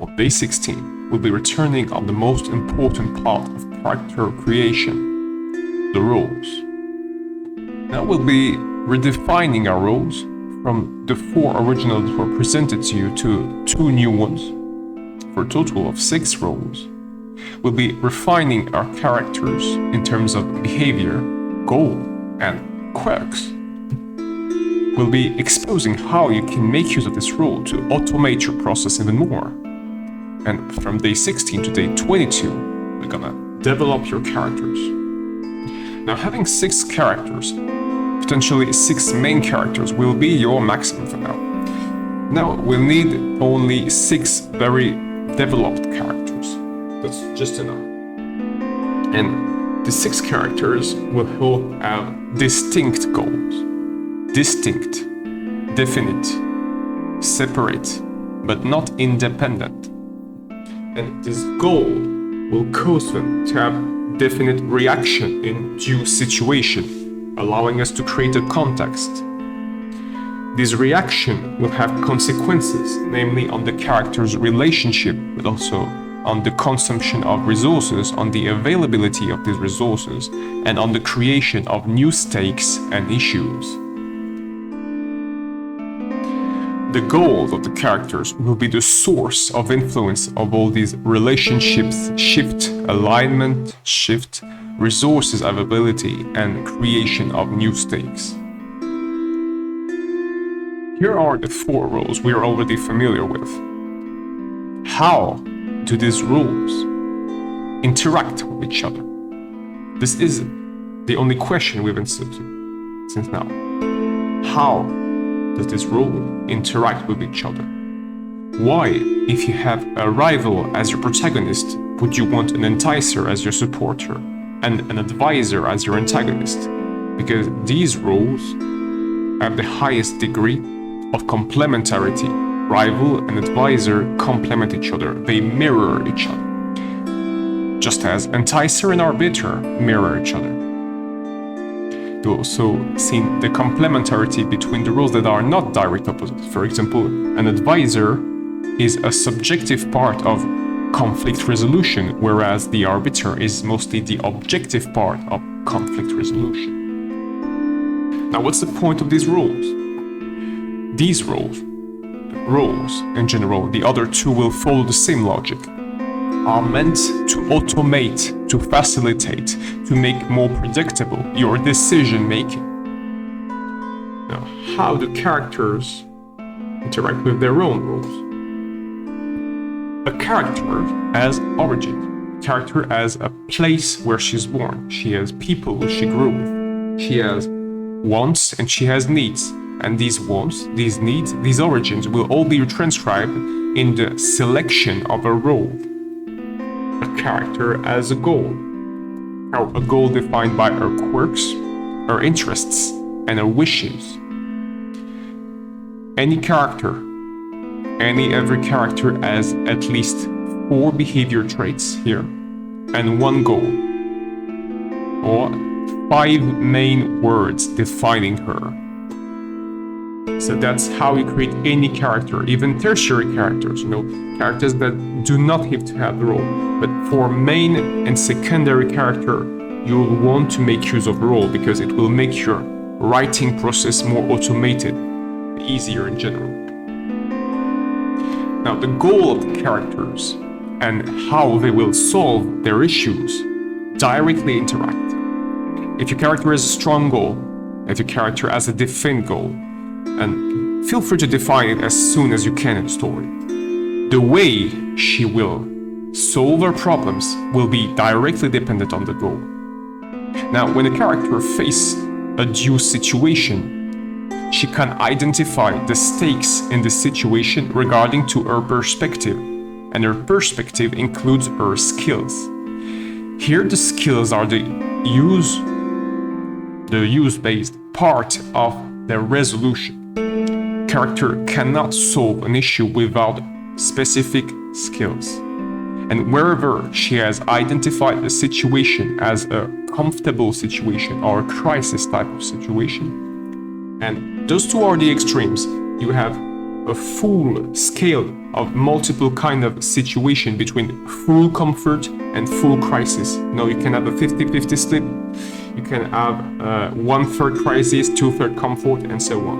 On day 16, we'll be returning on the most important part of character creation, the roles. Now we'll be redefining our roles from the 4 original that were presented to you to 2 new ones, for a total of 6 roles. We'll be refining our characters in terms of behavior, goal, and quirks. We'll be exposing how you can make use of this role to automate your process even more. And from day 16 to day 22, we're gonna develop your characters. Now, having 6 characters, potentially 6 main characters, will be your maximum for now. Now, we'll need only 6 very developed characters. That's just enough. And the 6 characters will all have distinct goals. Distinct, definite, separate, but not independent. And this goal will cause them to have definite reaction in due situation, allowing us to create a context. This reaction will have consequences, namely on the character's relationship, but also on the consumption of resources, on the availability of these resources, and on the creation of new stakes and issues. The goals of the characters will be the source of influence of all these relationships, shift, alignment, shift, resources availability, and creation of new stakes. Here are the 4 roles we are already familiar with. How do these roles interact with each other? This is the only question we've answered since now. How does this role interact with each other? Why, if you have a rival as your protagonist, would you want an enticer as your supporter and an advisor as your antagonist? Because these roles have the highest degree of complementarity. Rival and advisor complement each other, they mirror each other. Just as enticer and arbiter mirror each other. You also see the complementarity between the roles that are not direct opposites. For example, an advisor is a subjective part of conflict resolution, whereas the arbiter is mostly the objective part of conflict resolution. Now, what's the point of these roles? These roles in general, the other 2 will follow the same logic, are meant to automate, to facilitate, to make more predictable your decision making. Now, how do characters interact with their own roles? A character has origin. A character has a place where she's born. She has people she grew with. She has wants and she has needs. And these wants, these needs, these origins will all be transcribed in the selection of a role. A character as a goal. A goal defined by her quirks, her interests, and her wishes. Every character has at least 4 behavior traits here, and 1 goal, or 5 main words defining her. So that's how you create any character, even tertiary characters, characters that do not have to have the role. But for main and secondary character, you'll want to make use of role because it will make your writing process more automated, easier in general. Now, the goal of the characters and how they will solve their issues directly interact. If your character has a strong goal, if your character has a defined goal, and feel free to define it as soon as you can in the story. The way she will solve her problems will be directly dependent on the goal. Now, when a character faces a due situation, she can identify the stakes in the situation regarding to her perspective, and her perspective includes her skills. Here, the skills are the use-based part of the resolution. Character cannot solve an issue without specific skills. And wherever she has identified the situation as a comfortable situation or a crisis type of situation, and those 2 are the extremes, you have a full scale of multiple kind of situation between full comfort and full crisis. No, you can have a 50-50 split. You can have 1/3 crisis, 2/3 comfort, and so on.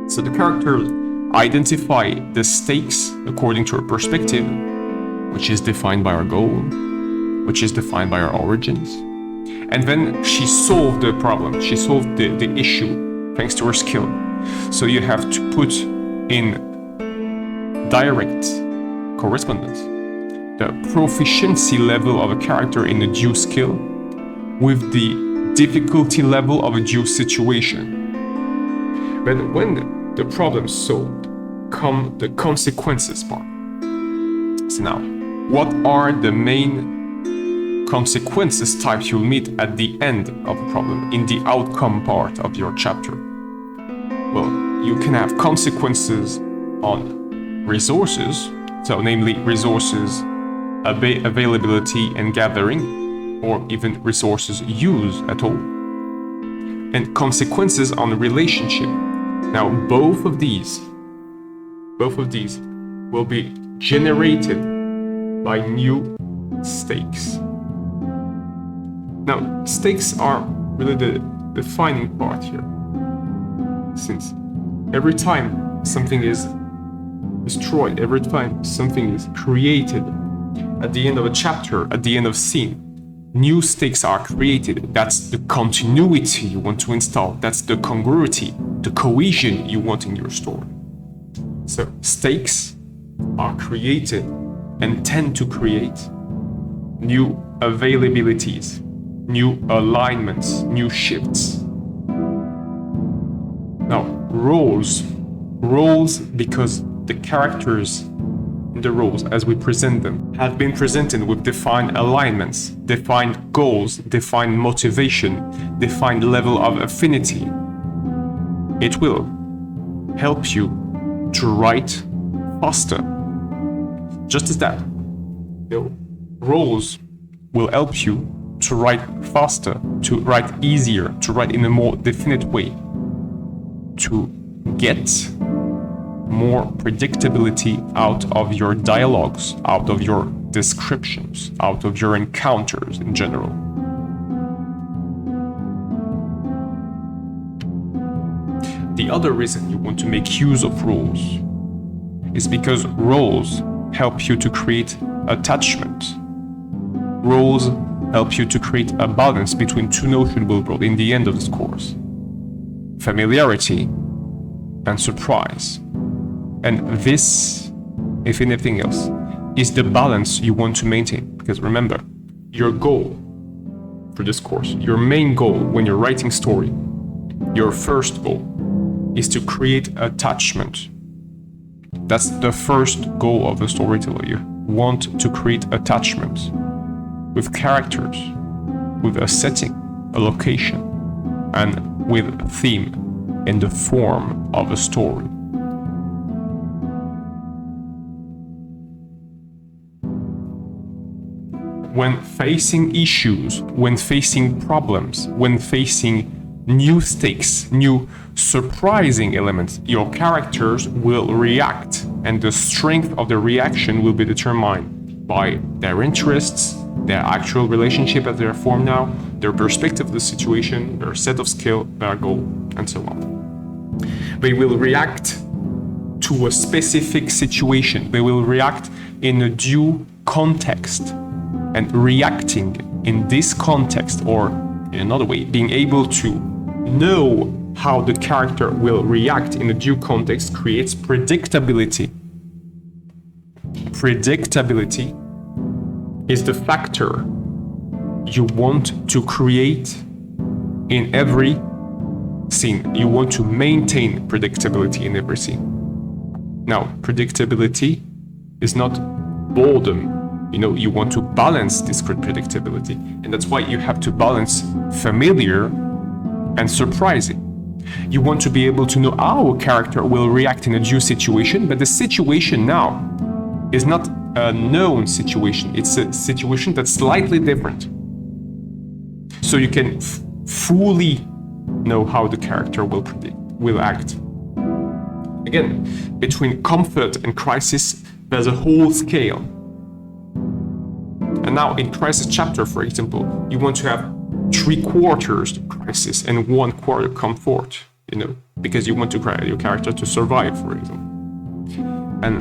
So the characters identify the stakes according to our perspective, which is defined by our goal, which is defined by our origins. And then she solved the problem, she solved the issue thanks to her skill. So you have to put in direct correspondence the proficiency level of a character in a due skill with the difficulty level of a due situation. But when the problem is solved, come the consequences part. So now, what are the main consequences types you'll meet at the end of the problem, in the outcome part of your chapter? Well, you can have consequences on resources, so namely resources availability and gathering, or even resources used at all, and consequences on relationship. Now, both of these will be generated by new stakes. Now, stakes are really the defining part here, since every time something is destroyed, every time something is created, at the end of a chapter, at the end of a scene, new stakes are created. That's the continuity you want to install. That's the congruity, the cohesion you want in your story. So stakes are created and tend to create new availabilities, new alignments, new shifts. Now, roles because the characters in the roles as we present them have been presented with defined alignments, defined goals, defined motivation, defined level of affinity. It will help you to write faster. Just as that, roles will help you to write faster, to write easier, to write in a more definite way, to get more predictability out of your dialogues, out of your descriptions, out of your encounters in general. The other reason you want to make use of roles is because roles help you to create attachment. Roles help you to create a balance between two notions we'll brought in the end of this course: familiarity and surprise. And this, if anything else, is the balance you want to maintain. Because remember, your goal for this course, your main goal when you're writing story, your first goal is to create attachment. That's the first goal of a storyteller. You want to create attachment with characters, with a setting, a location, and with a theme in the form of a story. When facing issues, when facing problems, when facing new stakes, new surprising elements, your characters will react, and the strength of the reaction will be determined by their interests, their actual relationship as they are formed now, their perspective of the situation, their set of skill, their goal, and so on. They will react to a specific situation. They will react in a due context. And reacting in this context, or in another way, being able to know how the character will react in a due context creates predictability. Predictability is the factor you want to create in every scene. You want to maintain predictability in every scene. Now, predictability is not boredom. You want to balance this predictability, and that's why you have to balance familiar and surprising. You want to be able to know how a character will react in a due situation, but the situation now is not a known situation. It's a situation that's slightly different. So you can fully know how the character will act. Again, between comfort and crisis, there's a whole scale. And now in crisis chapter, for example, you want to have 3/4 crisis and 1/4 comfort, because you want your character to survive, for example. And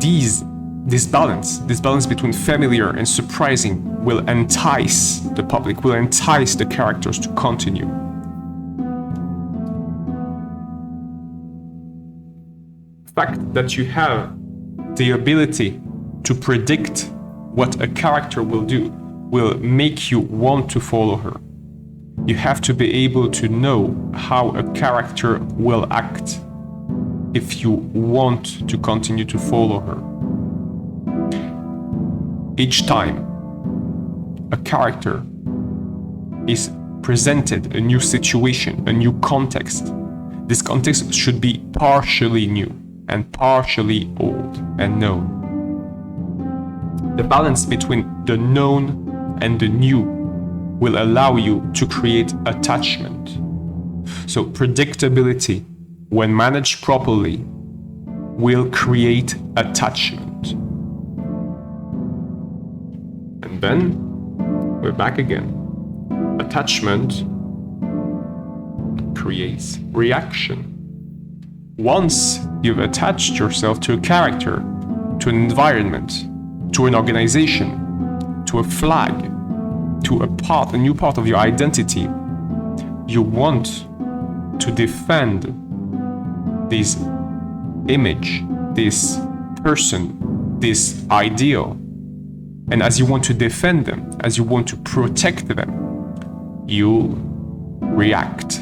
this balance between familiar and surprising will entice the public, will entice the characters to continue. The fact that you have the ability to predict what a character will do will make you want to follow her. You have to be able to know how a character will act if you want to continue to follow her. Each time a character is presented a new situation, a new context, this context should be partially new and partially old and known. The balance between the known and the new will allow you to create attachment. So predictability, when managed properly, will create attachment. And then we're back again. Attachment creates reaction. Once you've attached yourself to a character, to an environment, to an organization, to a flag, to a new part of your identity, you want to defend this image, this person, this ideal. And as you want to defend them, as you want to protect them, you'll react.